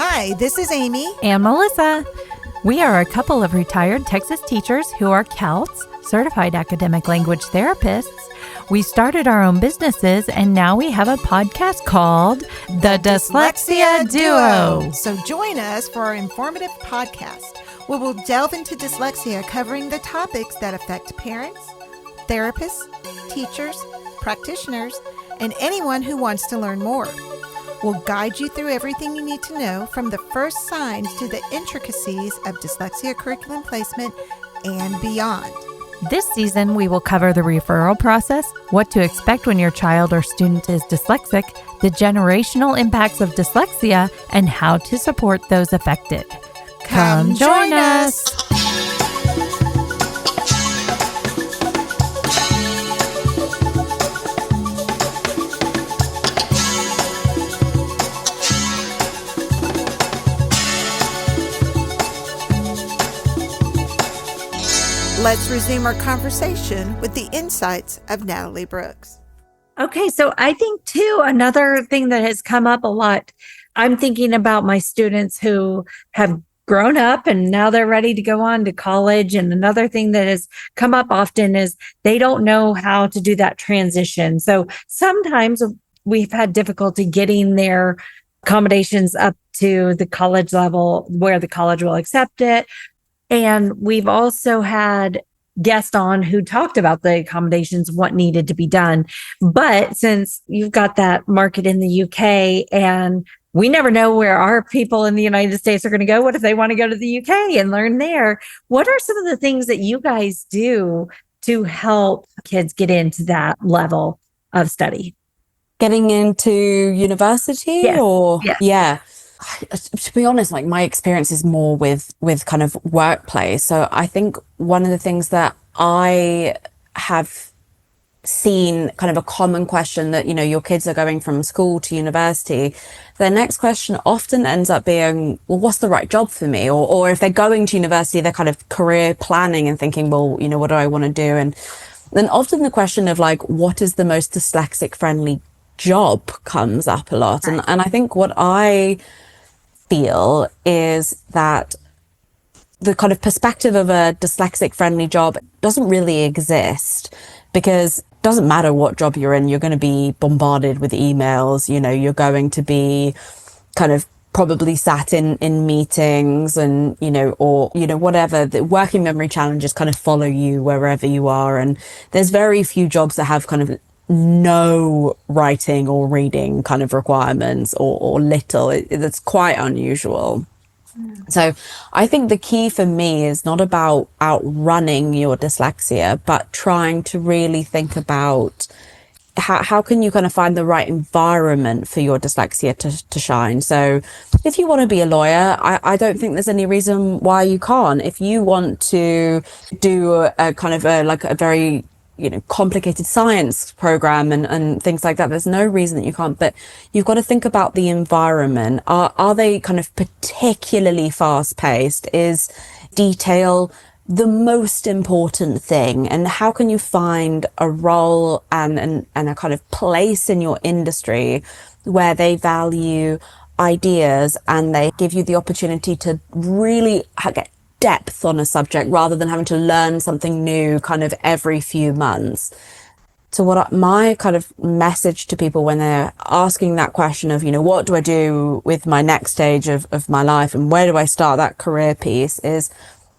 Hi, this is Amy and Melissa. We are a couple of retired Texas teachers who are CALTs, Certified Academic Language Therapists. We started our own businesses, and now we have a podcast called The Dyslexia Duo. So join us for our informative podcast, where we'll delve into dyslexia, covering the topics that affect parents, therapists, teachers, practitioners, and anyone who wants to learn more. We'll guide you through everything you need to know, from the first signs to the intricacies of dyslexia curriculum placement and beyond. This season, we will cover the referral process, what to expect when your child or student is dyslexic, the generational impacts of dyslexia, and how to support those affected. Come join us! Let's resume our conversation with the insights of Natalie Brooks. Okay, so I think too, another thing that has come up a lot, I'm thinking about my students who have grown up and now they're ready to go on to college. And another thing that has come up often is they don't know how to do that transition. So sometimes we've had difficulty getting their accommodations up to the college level where the college will accept it. And we've also had guests on who talked about the accommodations, what needed to be done. But since you've got that market in the UK and we never know where our people in the United States are going to go, what if they want to go to the UK and learn there? What are some of the things that you guys do to help kids get into that level of study? Getting into university? Yes. Or Yes. Yeah. To be honest, like my experience is more with kind of workplace. So I think one of the things that I have seen, kind of a common question that, your kids are going from school to university, their next question often ends up being, well, what's the right job for me? Or if they're going to university, they're kind of career planning and thinking, well, what do I want to do? And then often the question of like, what is the most dyslexic friendly job comes up a lot. Right. And I think what I feel is that the kind of perspective of a dyslexic friendly job doesn't really exist, because it doesn't matter what job you're in, you're going to be bombarded with emails, you're going to be kind of probably sat in meetings and, or, whatever. The working memory challenges kind of follow you wherever you are. And there's very few jobs that have kind of no writing or reading kind of requirements or little. That's quite unusual. So I think the key for me is not about outrunning your dyslexia, but trying to really think about how can you kind of find the right environment for your dyslexia to shine. So if you want to be a lawyer, I don't think there's any reason why you can't. If you want to do a kind of a very complicated science program and things like that, there's no reason that you can't. But you've got to think about the environment. Are they kind of particularly fast paced? Is detail the most important thing? And how can you find a role and a kind of place in your industry where they value ideas and they give you the opportunity to really get depth on a subject rather than having to learn something new kind of every few months? So my kind of message to people when they're asking that question of, what do I do with my next stage of my life and where do I start that career piece, is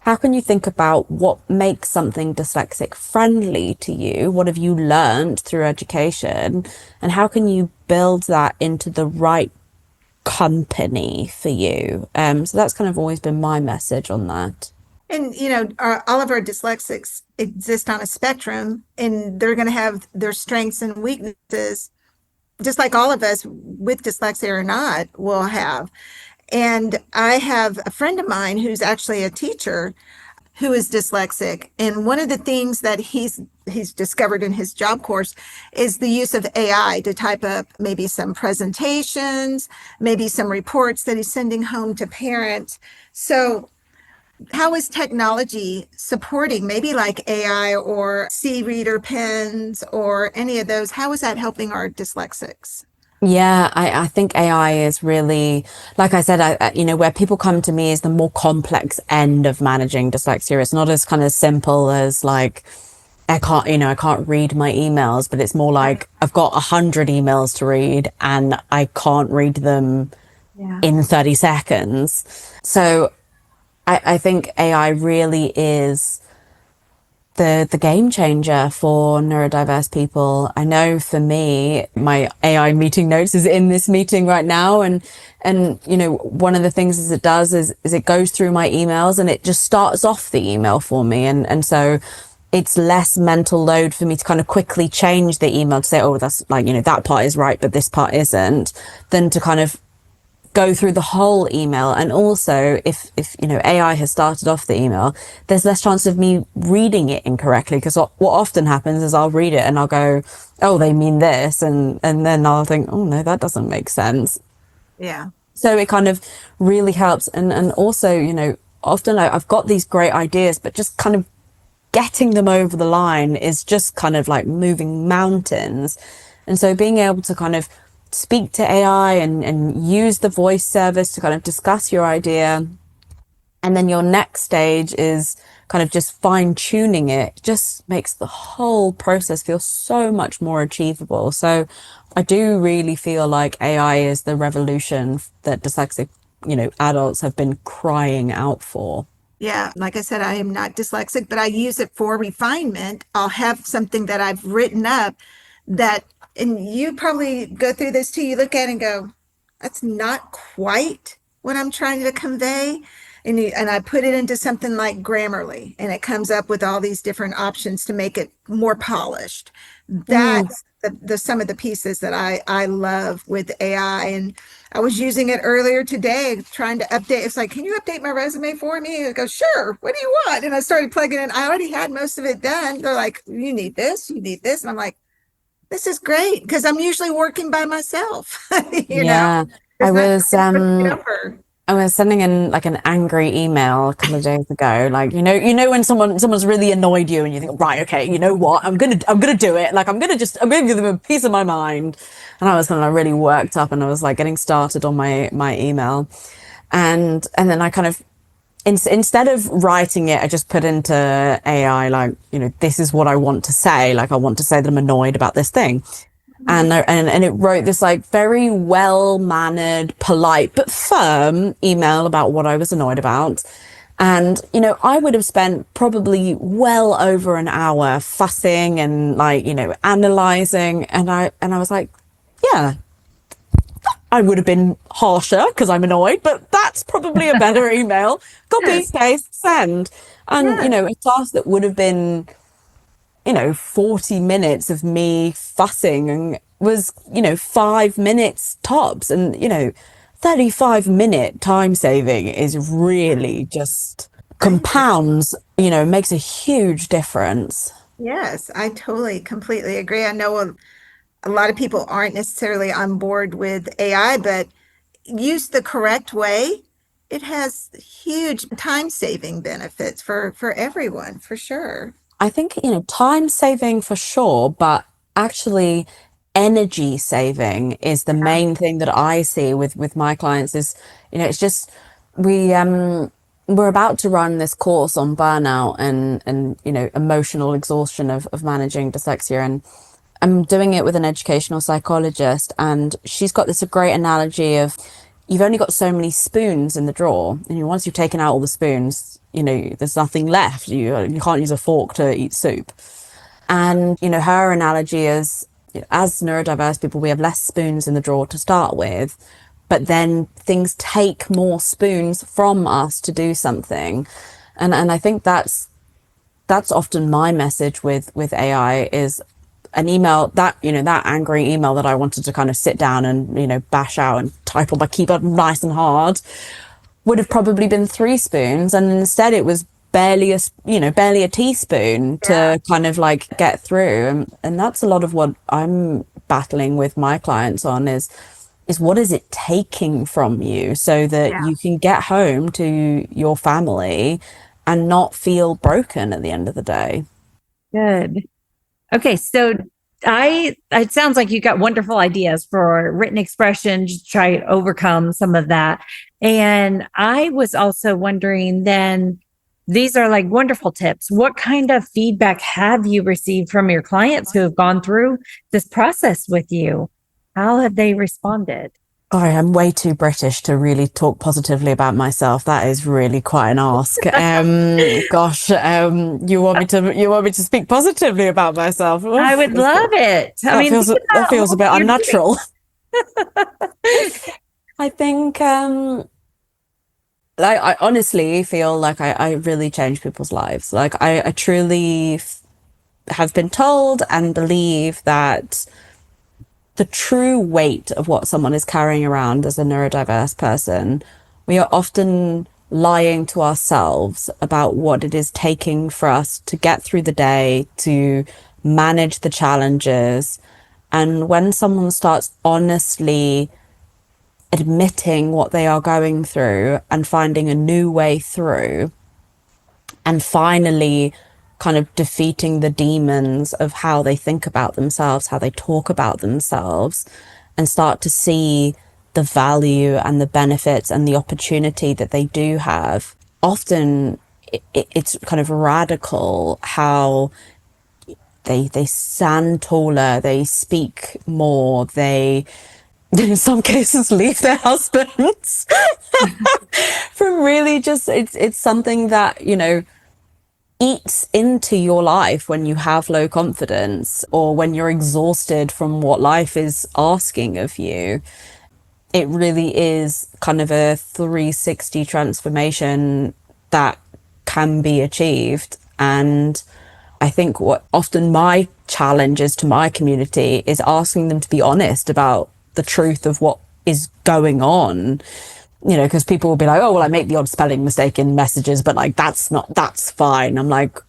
how can you think about what makes something dyslexic friendly to you? What have you learned through education? And how can you build that into the right company for you? So that's kind of always been my message on that. And, all of our dyslexics exist on a spectrum, and they're going to have their strengths and weaknesses, just like all of us with dyslexia or not will have. And I have a friend of mine who's actually a teacher who is dyslexic. And one of the things that he's discovered in his job course is the use of AI to type up maybe some presentations, maybe some reports that he's sending home to parents. So how is technology supporting, maybe like AI or C-reader pens or any of those? How is that helping our dyslexics? Yeah, I think AI is really, like I said, where people come to me is the more complex end of managing dyslexia. It's not as kind of simple as like, I can't read my emails, but it's more like I've got 100 emails to read and I can't read them Yeah. in 30 seconds. So I think AI really is the game changer for neurodiverse people. I know for me, my AI meeting notes is in this meeting right now. And, one of the things it does is it goes through my emails and it just starts off the email for me. And so it's less mental load for me to kind of quickly change the email to say, oh, that's like, that part is right, but this part isn't, than to kind of go through the whole email. And also if AI has started off the email, there's less chance of me reading it incorrectly, because what often happens is I'll read it and I'll go, oh, they mean this, and then I'll think, oh no, that doesn't make sense. Yeah. So it kind of really helps. And also, often I've got these great ideas, but just kind of getting them over the line is just kind of like moving mountains. And so being able to kind of speak to AI and use the voice service to kind of discuss your idea. And then your next stage is kind of just fine tuning it, just makes the whole process feel so much more achievable. So I do really feel like AI is the revolution that dyslexic, adults have been crying out for. Yeah, like I said, I am not dyslexic, but I use it for refinement. I'll have something that I've written up that, and you probably go through this too, you look at it and go, that's not quite what I'm trying to convey. And I put it into something like Grammarly, and it comes up with all these different options to make it more polished. That's the some of the pieces that I love with AI. And I was using it earlier today, trying to update. It's like, can you update my resume for me? And I go, sure. What do you want? And I started plugging in. I already had most of it done. They're like, you need this, you need this. And I'm like, this is great, because I'm usually working by myself. Yeah. There's I not was somebody over. I was sending in like an angry email a couple of days ago. Like, when someone's really annoyed you and you think, right, okay, you know what? I'm gonna do it. Like, I'm gonna give them a piece of my mind. And I was kind of really worked up, and I was like getting started on my email. And then I kind of, instead of writing it, I just put into AI, like, this is what I want to say. Like, I want to say that I'm annoyed about this thing. And it wrote this like very well-mannered, polite, but firm email about what I was annoyed about. And, I would have spent probably well over an hour fussing and like, analyzing. And I was like, yeah, I would have been harsher because I'm annoyed, but that's probably a better email. Copy, paste, send. And, a task that would have been 40 minutes of me fussing and was, 5 minutes tops. And, 35-minute time saving is really just compounds, makes a huge difference. Yes, I totally, completely agree. I know a lot of people aren't necessarily on board with AI, but used the correct way, it has huge time saving benefits for everyone, for sure. I think, time saving for sure, but actually energy saving is the main thing that I see with my clients is, it's just, we're about to run this course on burnout and emotional exhaustion of managing dyslexia. And I'm doing it with an educational psychologist, and she's got this great analogy of, you've only got so many spoons in the drawer, and once you've taken out all the spoons, there's nothing left. You can't use a fork to eat soup. And her analogy is, as neurodiverse people, we have less spoons in the drawer to start with, but then things take more spoons from us to do something. And I think that's often my message with AI is an email that, that angry email that I wanted to kind of sit down and, bash out and type on my keyboard nice and hard would have probably been 3 spoons. And instead it was barely a teaspoon to kind of like get through. And that's a lot of what I'm battling with my clients on is what is it taking from you so that you can get home to your family and not feel broken at the end of the day. Good. Okay, so It sounds like you got wonderful ideas for written expression to try to overcome some of that. And I was also wondering then, these are like wonderful tips. What kind of feedback have you received from your clients who have gone through this process with you? How have they responded? Oh, I'm way too British to really talk positively about myself. That is really quite an ask. Gosh, you want me to speak positively about myself? Oof, I would love it. that feels a bit unnatural. I think I honestly feel like I really change people's lives. Like I truly have been told and believe that the true weight of what someone is carrying around as a neurodiverse person, we are often lying to ourselves about what it is taking for us to get through the day, to manage the challenges. And when someone starts honestly admitting what they are going through and finding a new way through, and finally kind of defeating the demons of how they think about themselves, how they talk about themselves, and start to see the value and the benefits and the opportunity that they do have. Often it's kind of radical how they stand taller, they speak more, they in some cases leave their husbands from really just it's something that, you know, eats into your life when you have low confidence or when you're exhausted from what life is asking of you. It really is kind of a 360 transformation that can be achieved. And I think what often my challenge is to my community is asking them to be honest about the truth of what is going on. You know, because people will be like, oh, well, I make the odd spelling mistake in messages, but like, that's fine. I'm like,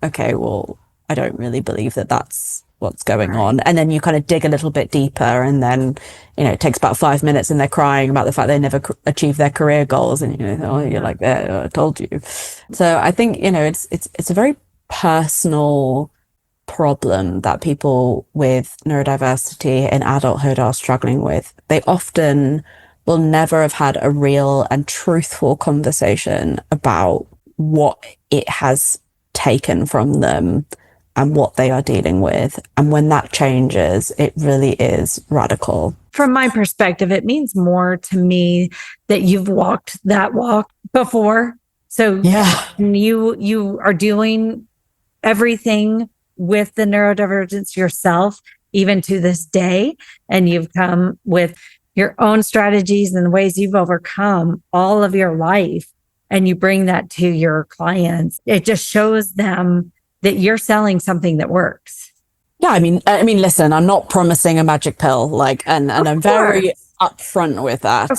okay, well, I don't really believe that that's what's going on. And then you kind of dig a little bit deeper, and then, you know, it takes about 5 minutes and they're crying about the fact they never achieved their career goals. And, you know, oh, you're like, there, I told you. So I think, you know, it's a very personal problem that people with neurodiversity in adulthood are struggling with. They often will never have had a real and truthful conversation about what it has taken from them and what they are dealing with. And when that changes, it really is radical. From my perspective, it means more to me that you've walked that walk before. So yeah, you are doing everything with the neurodivergence yourself, even to this day. And you've come with your own strategies and the ways you've overcome all of your life, and you bring that to your clients. It just shows them that you're selling something that works. Yeah, I mean, listen, I'm not promising a magic pill, like, and I'm very upfront with that,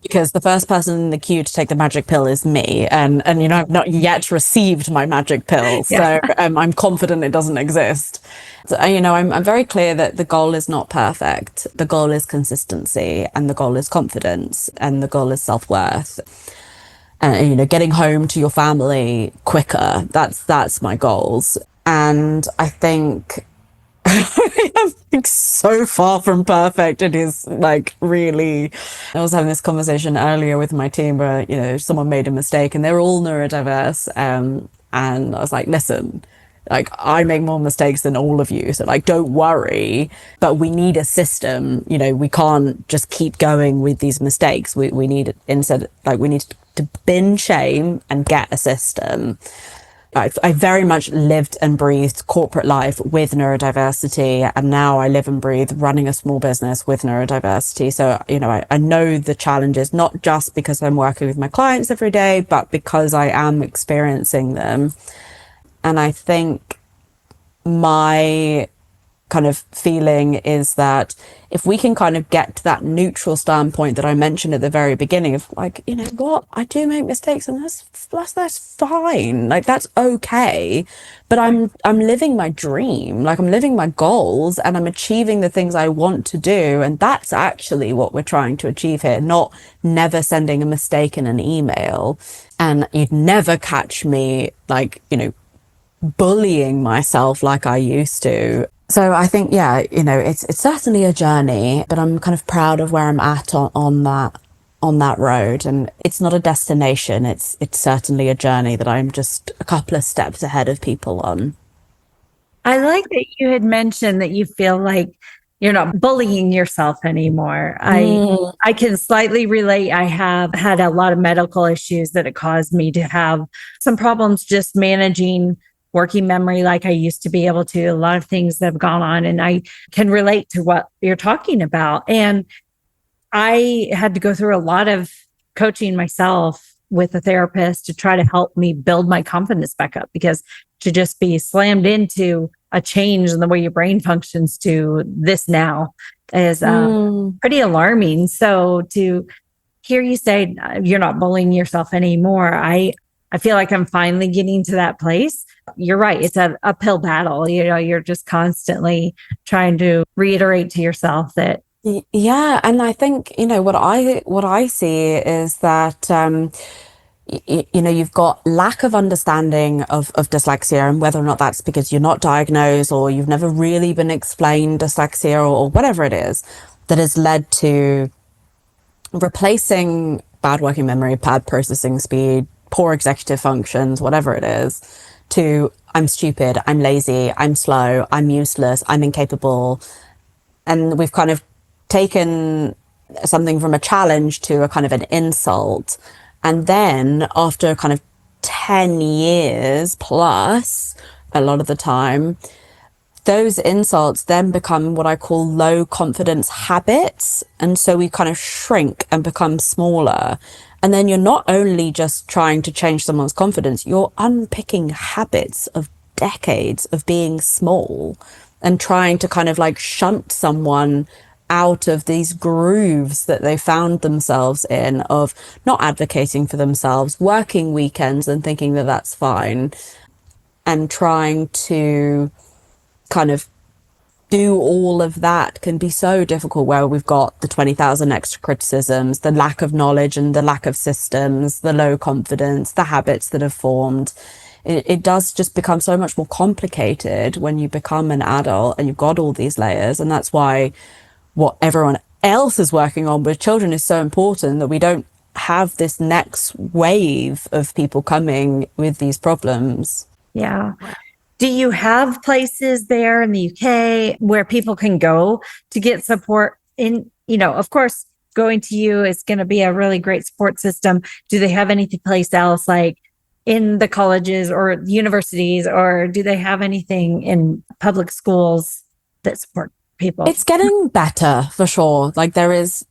because the first person in the queue to take the magic pill is me, and you know, I've not yet received my magic pill, so I'm confident it doesn't exist. So, you know, I'm very clear that the goal is not perfect. The goal is consistency, and the goal is confidence, and the goal is self-worth. And, you know, getting home to your family quicker, that's my goals. And I think I'm like so far from perfect. It is like really, I was having this conversation earlier with my team where, you know, someone made a mistake and they're all neurodiverse. And I was like, listen, like I make more mistakes than all of you. So like, don't worry, but we need a system. You know, we can't just keep going with these mistakes. We need instead, like we need to bin shame and get a system. I very much lived and breathed corporate life with neurodiversity, and now I live and breathe running a small business with neurodiversity. So, you know, I know the challenges, not just because I'm working with my clients every day, but because I am experiencing them. And I think my kind of feeling is that if we can kind of get to that neutral standpoint that I mentioned at the very beginning of like, you know what, I do make mistakes and that's fine. Like that's okay. But I'm living my dream. Like I'm living my goals and I'm achieving the things I want to do. And that's actually what we're trying to achieve here, not never sending a mistake in an email. And you'd never catch me like, you know, bullying myself like I used to. So I think, yeah, it's certainly a journey, but I'm kind of proud of where I'm at on that road. And it's not a destination. It's certainly a journey that I'm just a couple of steps ahead of people on. I like that you had mentioned that you feel like you're not bullying yourself anymore. I can slightly relate. I have had a lot of medical issues that it caused me to have some problems just managing working memory like I used to be able to. A lot of things that have gone on, and I can relate to what you're talking about. And I had to go through a lot of coaching myself with a therapist to try to help me build my confidence back up, because to just be slammed into a change in the way your brain functions to this now is pretty alarming. So to hear you say you're not bullying yourself anymore, I feel like I'm finally getting to that place. You're right. It's an uphill battle. You're just constantly trying to reiterate to yourself that. Yeah. And I think, what I see is that, you've got lack of understanding of dyslexia, and whether or not that's because you're not diagnosed or you've never really been explained dyslexia or whatever it is that has led to replacing bad working memory, bad processing speed, poor executive functions, whatever it is, to I'm stupid, I'm lazy, I'm slow, I'm useless, I'm incapable. And we've kind of taken something from a challenge to a kind of an insult. And then after kind of 10 years plus, a lot of the time, those insults then become what I call low confidence habits. And so we kind of shrink and become smaller. And then you're not only just trying to change someone's confidence, you're unpicking habits of decades of being small and trying to kind of like shunt someone out of these grooves that they found themselves in, of not advocating for themselves, working weekends and thinking that that's fine, and trying to kind of do all of that can be so difficult, where we've got the 20,000 extra criticisms, the lack of knowledge and the lack of systems, the low confidence, the habits that have formed. It does just become so much more complicated when you become an adult and you've got all these layers. And that's why what everyone else is working on with children is so important, that we don't have this next wave of people coming with these problems. Yeah. Do you have places there in the UK where people can go to get support? Of course, going to you is going to be a really great support system. Do they have anything place else, like in the colleges or universities, or do they have anything in public schools that support people? It's getting better for sure. Like there is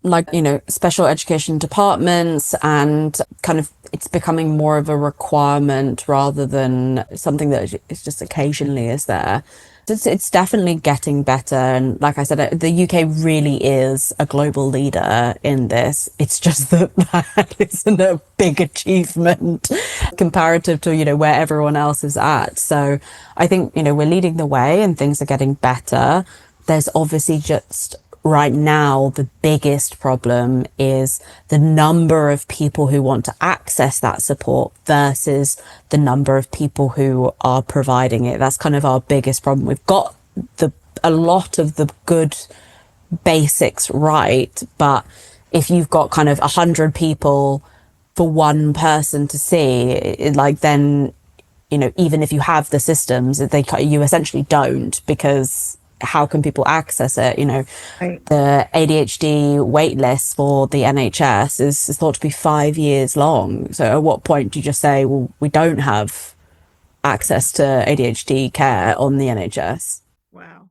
special education departments, and kind of it's becoming more of a requirement rather than something that is just occasionally is there. It's definitely getting better. And like I said, the UK really is a global leader in this. It's just that isn't a big achievement comparative to, where everyone else is at. So I think, we're leading the way and things are getting better. There's obviously just right now, the biggest problem is the number of people who want to access that support versus the number of people who are providing it. That's kind of our biggest problem. We've got a lot of the good basics right, but if you've got kind of 100 people for one person to see, then, even if you have the systems, you essentially don't, because how can people access it? Right. The ADHD wait list for the NHS is thought to be 5 years long. So at what point do you just say, well, we don't have access to ADHD care on the NHS? Wow.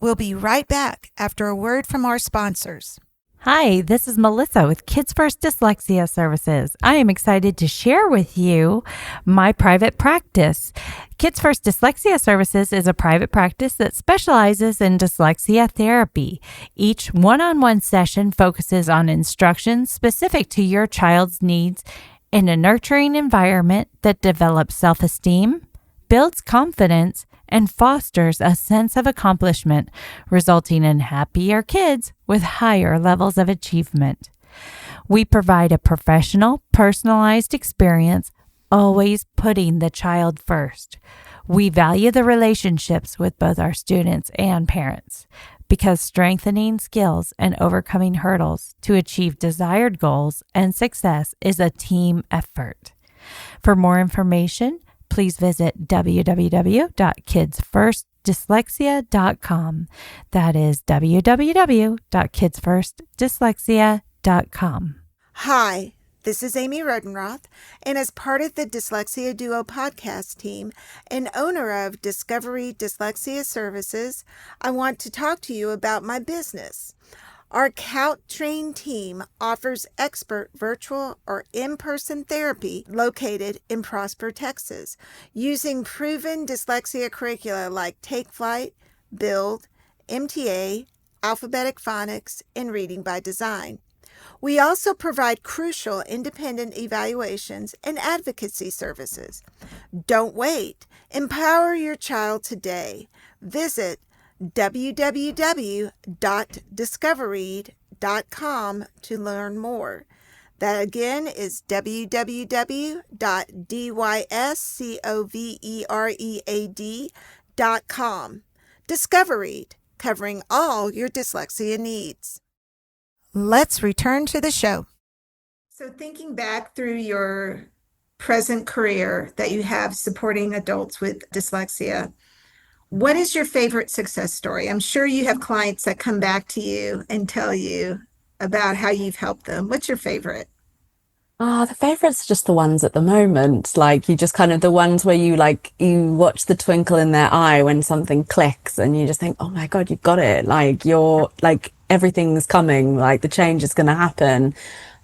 We'll be right back after a word from our sponsors. Hi, this is Melissa with Kids First Dyslexia Services. I am excited to share with you my private practice. Kids First Dyslexia Services is a private practice that specializes in dyslexia therapy. Each one-on-one session focuses on instruction specific to your child's needs in a nurturing environment that develops self-esteem, builds confidence, and fosters a sense of accomplishment, resulting in happier kids with higher levels of achievement. We provide a professional, personalized experience, always putting the child first. We value the relationships with both our students and parents because strengthening skills and overcoming hurdles to achieve desired goals and success is a team effort. For more information, please visit www.kidsfirstdyslexia.com. That is www.kidsfirstdyslexia.com. Hi, this is Amy Rodenroth, and as part of the Dyslexia Duo podcast team and owner of Discovery Dyslexia Services, I want to talk to you about my business. Our COUT-trained team offers expert virtual or in-person therapy located in Prosper, Texas, using proven dyslexia curricula like Take Flight, Build, MTA, Alphabetic Phonics, and Reading by Design. We also provide crucial independent evaluations and advocacy services. Don't wait. Empower your child today. Visit www.discovereed.com to learn more. That again is www.discoveread.com. Discovereed, covering all your dyslexia needs. Let's return to the show. So thinking back through your present career that you have supporting adults with dyslexia, what is your favorite success story? I'm sure you have clients that come back to you and tell you about how you've helped them. What's your favorite? The favorites are just the ones at the moment. Like you just kind of the ones where you watch the twinkle in their eye when something clicks and you just think, oh my God, you've got it. Like you're like everything's coming, like the change is going to happen.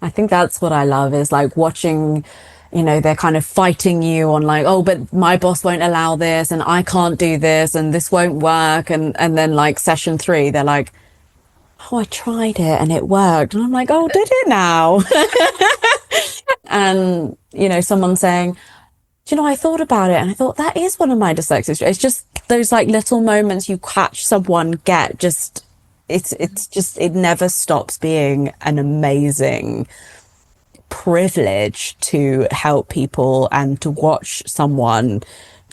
I think that's what I love is like watching, they're kind of fighting you on like, oh, but my boss won't allow this and I can't do this and this won't work. And then like session 3, they're like, oh, I tried it and it worked. And I'm like, oh, did it now? And, someone saying, I thought about it and I thought that is one of my dyslexias. It's just those like little moments you catch someone get just, it never stops being an amazing privilege to help people and to watch someone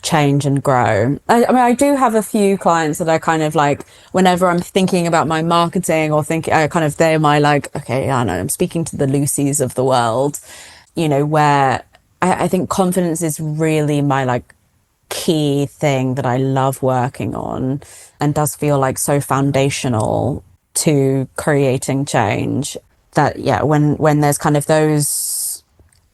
change and grow. I mean, I do have a few clients that I kind of like, whenever I'm thinking about my marketing or they're my like, okay, I know I'm speaking to the Lucys of the world, where I think confidence is really my like key thing that I love working on and does feel like so foundational to creating change. That when there's kind of those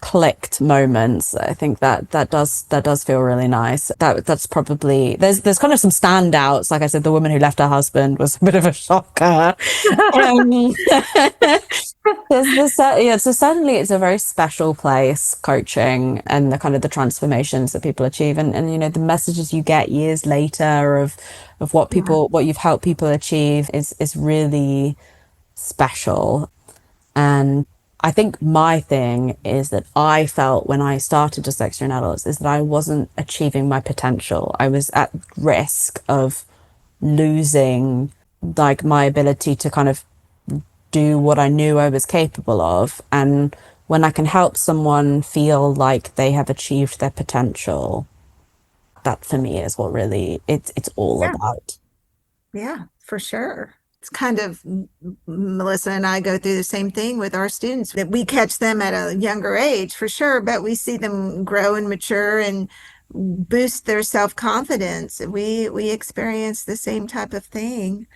clicked moments, I think that does feel really nice. That's probably there's kind of some standouts. Like I said, the woman who left her husband was a bit of a shocker. So certainly it's a very special place, coaching, and the kind of the transformations that people achieve, and the messages you get years later of what you've helped people achieve is really special. And I think my thing is that I felt when I started Dyslexia in Adults is that I wasn't achieving my potential. I was at risk of losing like my ability to kind of do what I knew I was capable of. And when I can help someone feel like they have achieved their potential, that for me is what really it's all about. Yeah, for sure. It's kind of, Melissa and I go through the same thing with our students, that we catch them at a younger age for sure, but we see them grow and mature and boost their self-confidence. We experience the same type of thing.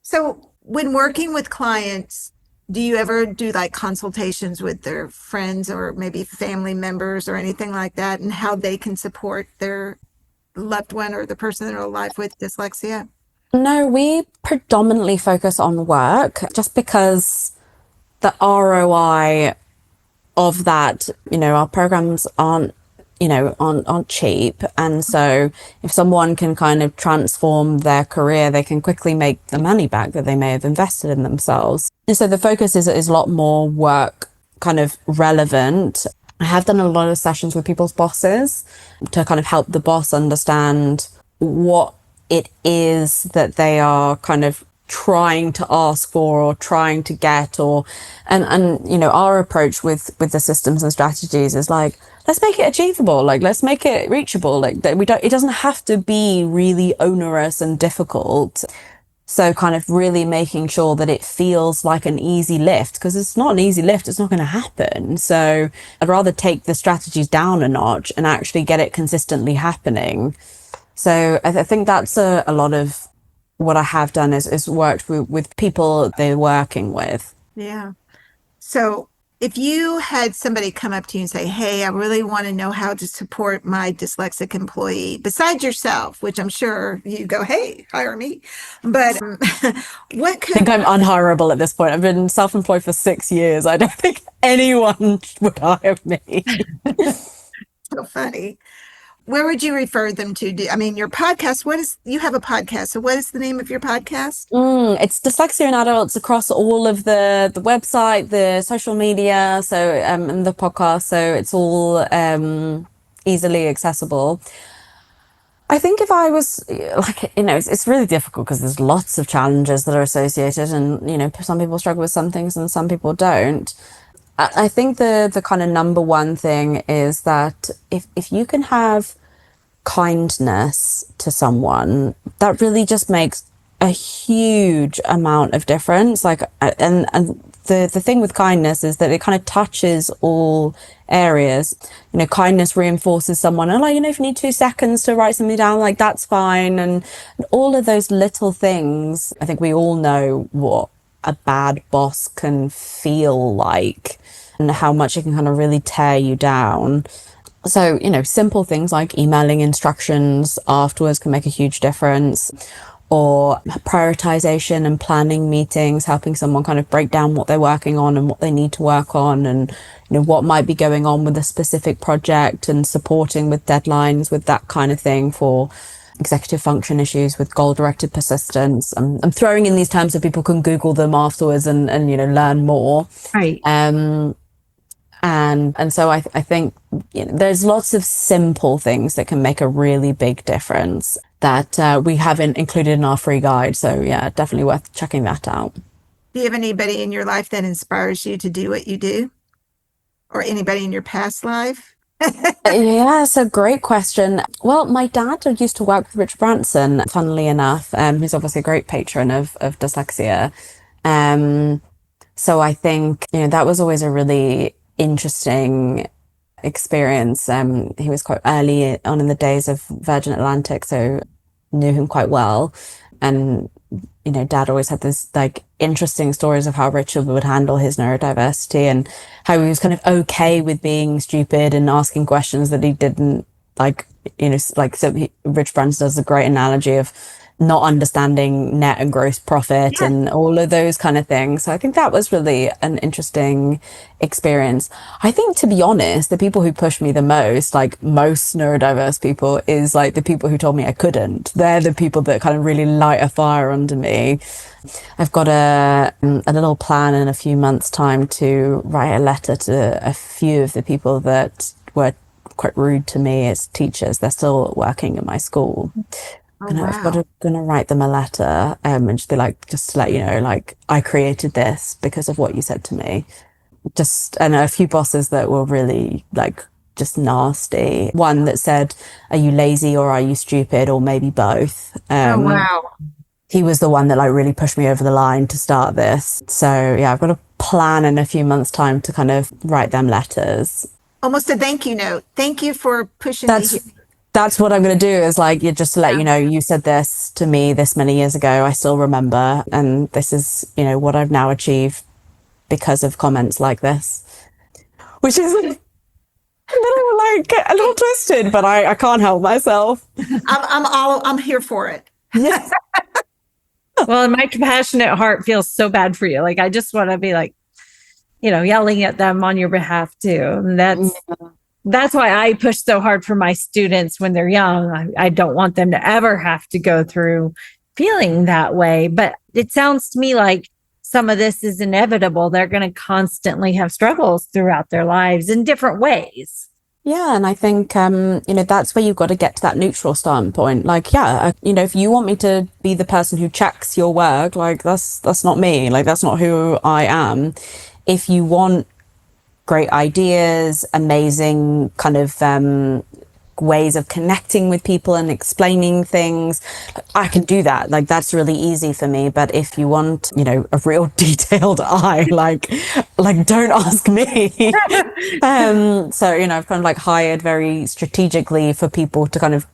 So when working with clients, do you ever do like consultations with their friends or maybe family members or anything like that, and how they can support their loved one or the person in their life with dyslexia? No, we predominantly focus on work just because the ROI of that, our programs aren't cheap. And so if someone can kind of transform their career, they can quickly make the money back that they may have invested in themselves. And so the focus is a lot more work kind of relevant. I have done a lot of sessions with people's bosses to kind of help the boss understand what it is that they are kind of trying to ask for or trying to get, or and you know, our approach with the systems and strategies is like, let's make it achievable, like let's make it reachable, like that it doesn't have to be really onerous and difficult. So kind of really making sure that it feels like an easy lift, because it's not an easy lift, it's not going to happen. So I'd rather take the strategies down a notch and actually get it consistently happening. So I think that's a lot of what I have done is worked with people they're working with. Yeah. So if you had somebody come up to you and say, hey, I really want to know how to support my dyslexic employee, besides yourself, which I'm sure you go, hey, hire me. But what could... I think I'm unhireable at this point. I've been self-employed for 6 years. I don't think anyone would hire me. So funny. Where would you refer them to? I mean, your podcast, you have a podcast. So what is the name of your podcast? It's Dyslexia In Adults across all of the website, the social media, so and the podcast. So it's all easily accessible. I think if I was like, you know, it's really difficult because there's lots of challenges that are associated, and, you know, some people struggle with some things and some people don't. I think the kind of number one thing is that if you can have kindness to someone, that really just makes a huge amount of difference. Like, and the thing with kindness is that it kind of touches all areas. You know, kindness reinforces someone, and like, you know, if you need 2 seconds to write something down, like that's fine. And all of those little things, I think we all know what a bad boss can feel like and how much it can kind of really tear you down. So, you know, simple things like emailing instructions afterwards can make a huge difference, or prioritization and planning meetings, helping someone kind of break down what they're working on and what they need to work on, and, you know, what might be going on with a specific project, and supporting with deadlines, with that kind of thing for executive function issues with goal-directed persistence. I'm throwing in these terms so people can Google them afterwards and you know, learn more. Right. And so I think, you know, there's lots of simple things that can make a really big difference that we haven't included in our free guide. So yeah, definitely worth checking that out. Do you have anybody in your life that inspires you to do what you do? Or anybody in your past life? Yeah, it's a great question. Well, my dad used to work with Richard Branson, funnily enough. He's obviously a great patron of dyslexia. So I think, you know, that was always a really interesting experience. He was quite early on in the days of Virgin Atlantic, so knew him quite well. And, you know, Dad always had this like interesting stories of how Richard would handle his neurodiversity and how he was kind of okay with being stupid and asking questions that he didn't like, you know, like, so Rich Branson does a great analogy of not understanding net and gross profit and all of those kind of things. So I think that was really an interesting experience. I think, to be honest, the people who pushed me the most, like most neurodiverse people, is like the people who told me I couldn't. They're the people that kind of really light a fire under me. I've got a little plan in a few months' time to write a letter to a few of the people that were quite rude to me as teachers. They're still working in my school. And I've got to gonna write them a letter and just be like, just to let you know, like, I created this because of what you said to me. And a few bosses that were really like just nasty. One that said, are you lazy or are you stupid, or maybe both? He was the one that like really pushed me over the line to start this. So yeah, I've got a plan in a few months' time to kind of write them letters. Almost a thank you note. Thank you for pushing me. That's what I'm going to do, is like, just to let you know, you said this to me this many years ago. I still remember. And this is, you know, what I've now achieved because of comments like this, which is a little twisted, but I can't help myself. I'm here for it. Yes. Well, my compassionate heart feels so bad for you. Like, I just want to be like, you know, yelling at them on your behalf too. And that's why I push so hard for my students when they're young. I don't want them to ever have to go through feeling that way. But it sounds to me like some of this is inevitable. They're going to constantly have struggles throughout their lives in different ways. Yeah, and I think that's where you've got to get to that neutral standpoint. Like, yeah, if you want me to be the person who checks your work, like that's not me. Like, that's not who I am. If you want great ideas, amazing kind of ways of connecting with people and explaining things, I can do that. Like, that's really easy for me. But if you want, a real detailed eye, like don't ask me. So, I've kind of like hired very strategically for people to kind of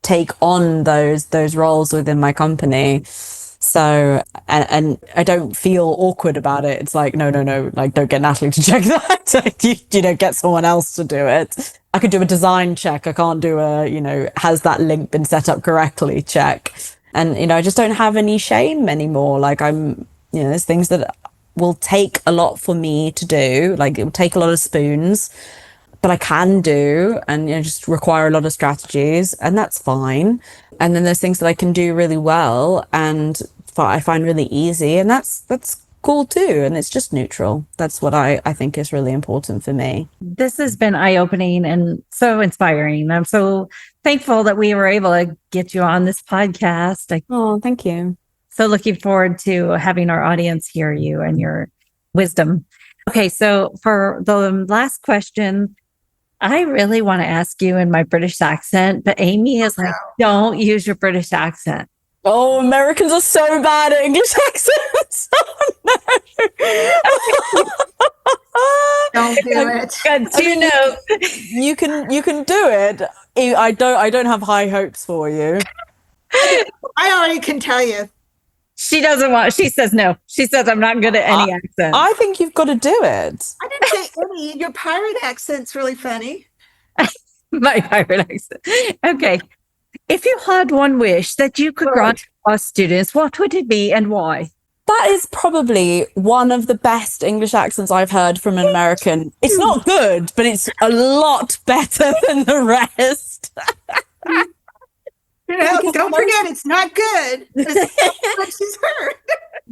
take on those roles within my company. So, and I don't feel awkward about it. It's like, no, like, don't get Natalie to check that. Like, you get someone else to do it. I could do a design check. I can't do has that link been set up correctly check. And, I just don't have any shame anymore. Like, there's things that will take a lot for me to do. Like, it will take a lot of spoons, but I can do, and just require a lot of strategies, and that's fine. And then there's things that I can do really well and I find really easy, and that's cool too. And it's just neutral. That's what I think is really important for me. This has been eye-opening and so inspiring. I'm so thankful that we were able to get you on this podcast. Oh, thank you. So looking forward to having our audience hear you and your wisdom. Okay, so for the last question, I really want to ask you in my British accent, but Amy is like, don't use your British accent. Oh, Americans are so bad at English accents. Oh, no. Don't do it. Good to You can do it. I don't have high hopes for you. I already can tell you. She doesn't want, she says no. She says, I'm not good at any accent. I think you've got to do it. I didn't say any. Your pirate accent's really funny. My pirate accent. Okay. If you had one wish that you could grant to our students, what would it be and why? That is probably one of the best English accents I've heard from an American. It's not good, but it's a lot better than the rest. Don't forget, it's not good. What she's heard.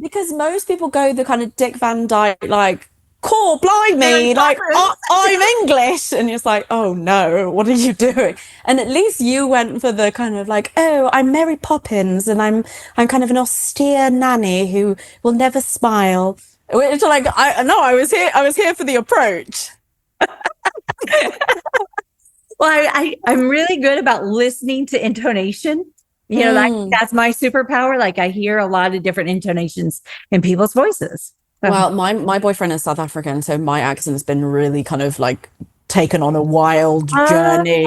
Because most people go the kind of Dick Van Dyke, like, cool, blimey, like, I'm English. And it's like, oh no, what are you doing? And at least you went for the kind of like, oh, I'm Mary Poppins and I'm kind of an austere nanny who will never smile. Which, like, I was here for the approach. Well, I'm really good about listening to intonation. That's my superpower. Like, I hear a lot of different intonations in people's voices. Well, my boyfriend is South African, so my accent has been really kind of like taken on a wild journey.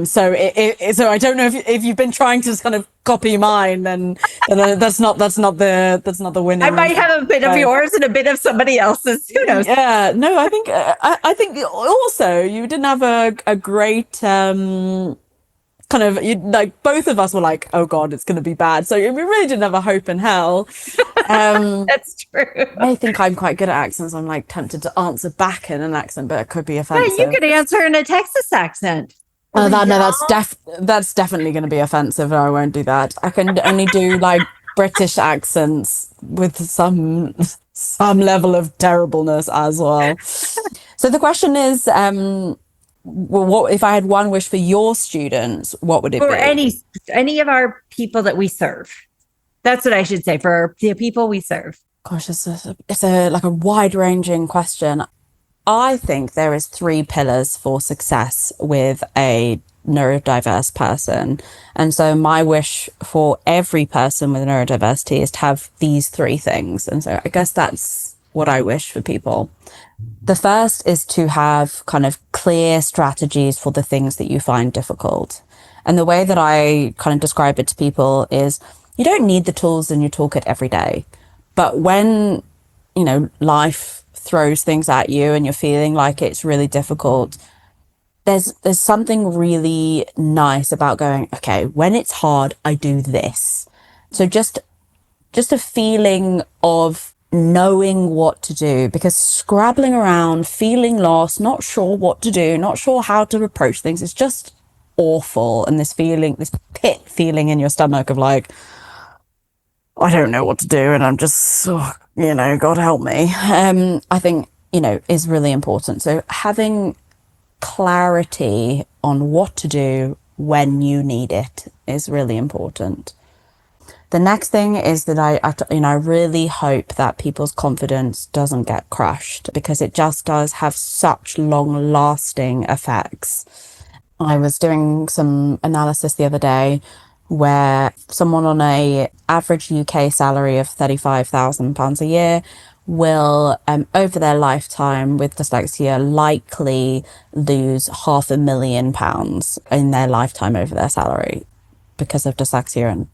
So I don't know if you've been trying to kind of copy mine, then that's not the winning. I might have a bit of yours and a bit of somebody else's. Who knows? Yeah, no, I think also you didn't have a great kind of, like, both of us were like, oh God, it's going to be bad. So we really didn't have a hope in hell. That's true. I think I'm quite good at accents. I'm like tempted to answer back in an accent, but it could be offensive. Yeah, you could answer in a Texas accent. That's definitely going to be offensive. I won't do that. I can only do like British accents with some level of terribleness as well. So the question is, what if I had one wish for your students, what would it be? For any of our people that we serve. That's what I should say, for the people we serve. Gosh, it's a like a wide-ranging question. I think there is 3 pillars for success with a neurodiverse person. And so my wish for every person with neurodiversity is to have these 3 things. And so I guess that's what I wish for people. The first is to have kind of clear strategies for the things that you find difficult. And the way that I kind of describe it to people is, you don't need the tools in your toolkit every day. But when, life throws things at you and you're feeling like it's really difficult, there's something really nice about going, okay, when it's hard, I do this. So just a feeling of knowing what to do, because scrabbling around, feeling lost, not sure what to do, not sure how to approach things, it's just awful. And this pit feeling in your stomach of like, I don't know what to do, and I'm just, God help me. I think, is really important. So having clarity on what to do when you need it is really important. The next thing is that I really hope that people's confidence doesn't get crushed, because it just does have such long lasting effects. I was doing some analysis the other day where someone on a average UK salary of £35,000 a year will, over their lifetime with dyslexia, likely lose £500,000 in their lifetime over their salary because of dyslexia. And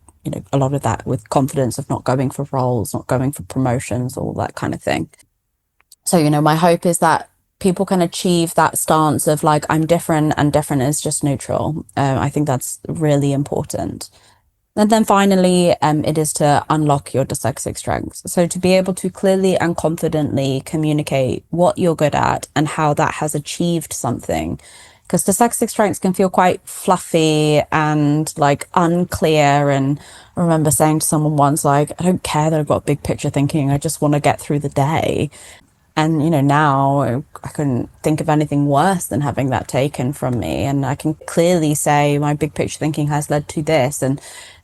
a lot of that with confidence of not going for roles, not going for promotions, all that kind of thing. So, my hope is that people can achieve that stance of like, I'm different and different is just neutral. I think that's really important. And then finally, it is to unlock your dyslexic strengths. So to be able to clearly and confidently communicate what you're good at and how that has achieved something. Because dyslexic strengths can feel quite fluffy and like unclear. And I remember saying to someone once, like, I don't care that I've got big picture thinking. I just want to get through the day. And, now I couldn't think of anything worse than having that taken from me. And I can clearly say my big picture thinking has led to this. And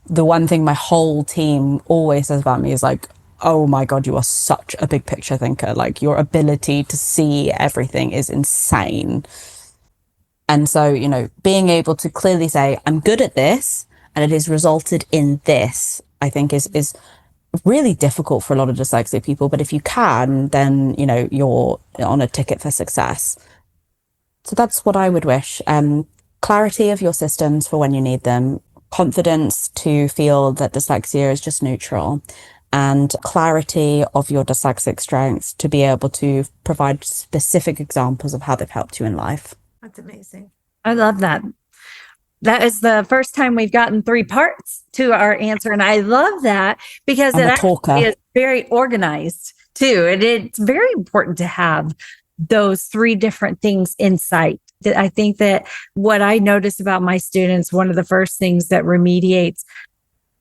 the one thing my whole team always says about me is like, oh my God, you are such a big picture thinker. Like, your ability to see everything is insane. And so, being able to clearly say, I'm good at this and it has resulted in this, I think is really difficult for a lot of dyslexic people. But if you can, then, you're on a ticket for success. So that's what I would wish. Clarity of your systems for when you need them, confidence to feel that dyslexia is just neutral, and clarity of your dyslexic strengths to be able to provide specific examples of how they've helped you in life. That's amazing. I love that. That is the first time we've gotten 3 parts to our answer. And I love that because it actually is very organized too. And it's very important to have those 3 different things in sight. I think that what I notice about my students, one of the first things that remediates,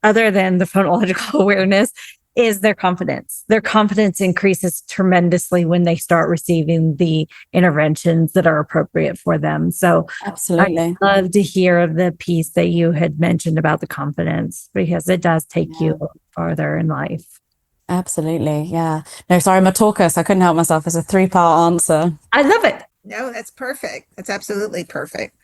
other than the phonological awareness, is their confidence. Their confidence increases tremendously when they start receiving the interventions that are appropriate for them. So absolutely, I love to hear the piece that you had mentioned about the confidence, because it does take you farther in life. Absolutely. Yeah. No, sorry, I'm a talker, so I couldn't help myself. It's a 3-part answer. I love it. No, that's perfect. That's absolutely perfect.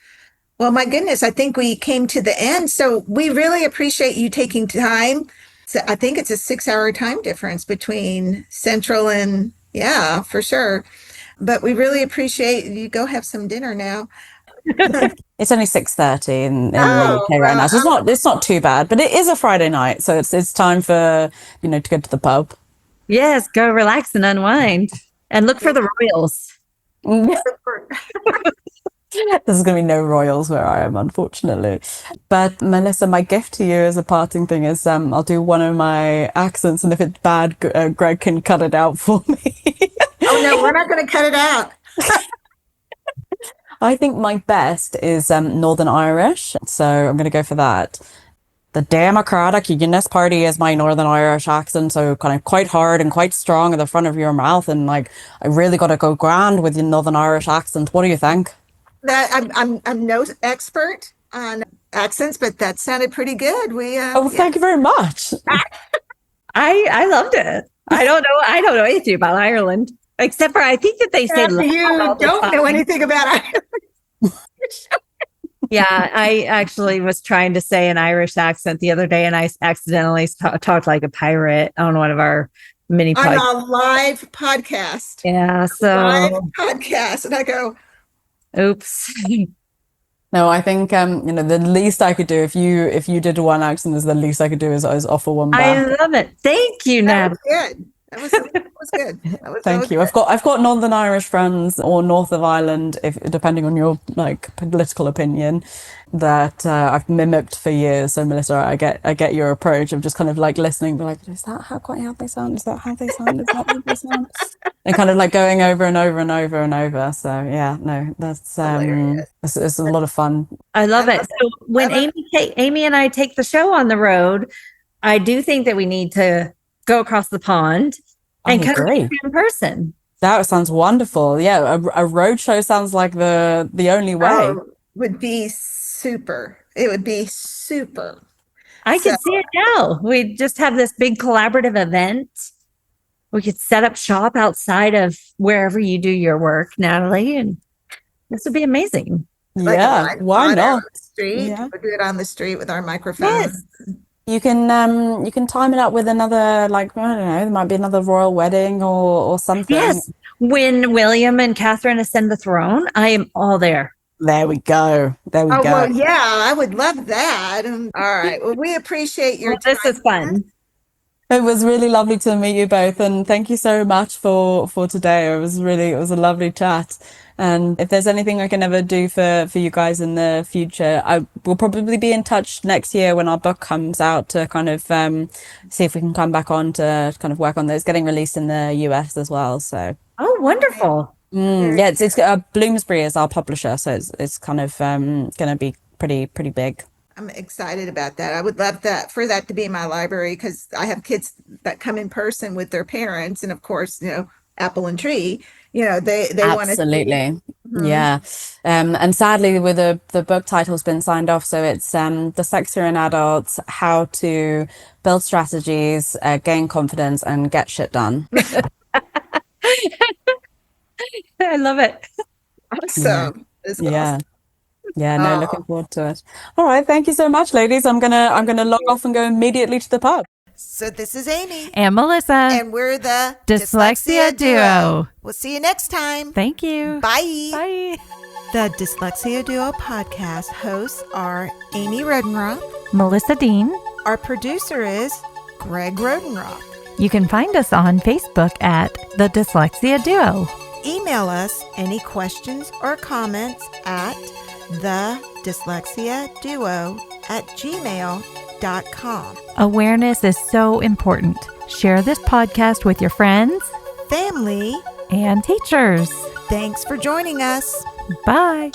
Well, my goodness, I think we came to the end. So we really appreciate you taking time. So I think it's a 6-hour time difference between Central and, yeah, for sure. But we really appreciate you. Go have some dinner now. It's only 6:30 in the UK right now, so it's not too bad. But it is a Friday night, so it's time for to go to the pub. Yes, go relax and unwind, and look for the Royals. There's going to be no Royals where I am, unfortunately. But Melissa, my gift to you as a parting thing is I'll do one of my accents, and if it's bad, Greg can cut it out for me. Oh no, we're not going to cut it out. I think my best is Northern Irish, so I'm going to go for that. The Democratic Unionist Party is my Northern Irish accent, so kind of quite hard and quite strong at the front of your mouth, and like I really got to go grand with the Northern Irish accent. What do you think? That I'm no expert on accents, but that sounded pretty good. Thank you very much. I loved it. I don't know anything about Ireland, except for I think that they say you don't know anything about Ireland. Yeah, I actually was trying to say an Irish accent the other day, and I accidentally talked like a pirate on one of our mini podcasts. On a live podcast. Yeah, so live podcast, and I go, oops. No, I think the least I could do if you did one accent is the least I could do is offer one back. I love it. Thank you, Nat. That was good. That was good. Thank you. I've got Northern Irish friends, or North of Ireland, if depending on your like political opinion, that I've mimicked for years. So Melissa, I get your approach of just kind of like listening, but like, is that how they sound? Is that how they sound? Is that how they sound? And kind of like going over and over and over and over. So yeah, no, that's it's a lot of fun. I love it. So when Amy and I take the show on the road, I do think that we need to go across the pond and come in person. That sounds wonderful. Yeah, a road show sounds like the only way. Oh, would be super. It would be super. I So- could see it now. We just have this big collaborative event. We could set up shop outside of wherever you do your work, Natalie, and this would be amazing. Like a Yeah, live why pod out not? on the street. Yeah. We'll do it on the street with our microphone. Yes. You can time it up with another, like, I don't know, there might be another royal wedding or something. Yes. When William and Catherine ascend the throne, I am all there. There we go. There we Oh, go. well, yeah, I would love that. All right. Well, we appreciate your Well, this time. is fun. It was really lovely to meet you both, and thank you so much for today. It was a lovely chat. And if there's anything I can ever do for you guys in the future, I will probably be in touch next year when our book comes out to kind of see if we can come back on to kind of work on this. Getting released in the US as well. So Oh, wonderful. yeah, it's Bloomsbury is our publisher, so it's kind of going to be pretty big. I'm excited about that. I would love that for that to be my library because I have kids that come in person with their parents, and of course, Apple and Tree. They want to Absolutely. Yeah. And sadly, with the book title's been signed off, so it's Dyslexia in Adults: How to Build Strategies, Gain Confidence, and Get Shit Done. I love it. Awesome. It's Yeah. awesome. Yeah, no, Oh. looking forward to it. All right, thank you so much, ladies. I'm gonna log off and go immediately to the pub. So this is Amy, And Melissa. and we're the Dyslexia Duo. We'll see you next time. Thank you. Bye. Bye. The Dyslexia Duo podcast hosts are Amy Rodenroth. Melissa Dean. Our producer is Greg Rodenroth. You can find us on Facebook at The Dyslexia Duo. Email us any questions or comments at thedyslexiaduo@gmail.com. Awareness is so important. Share this podcast with your friends Family, and teachers. thanks for joining us. Bye.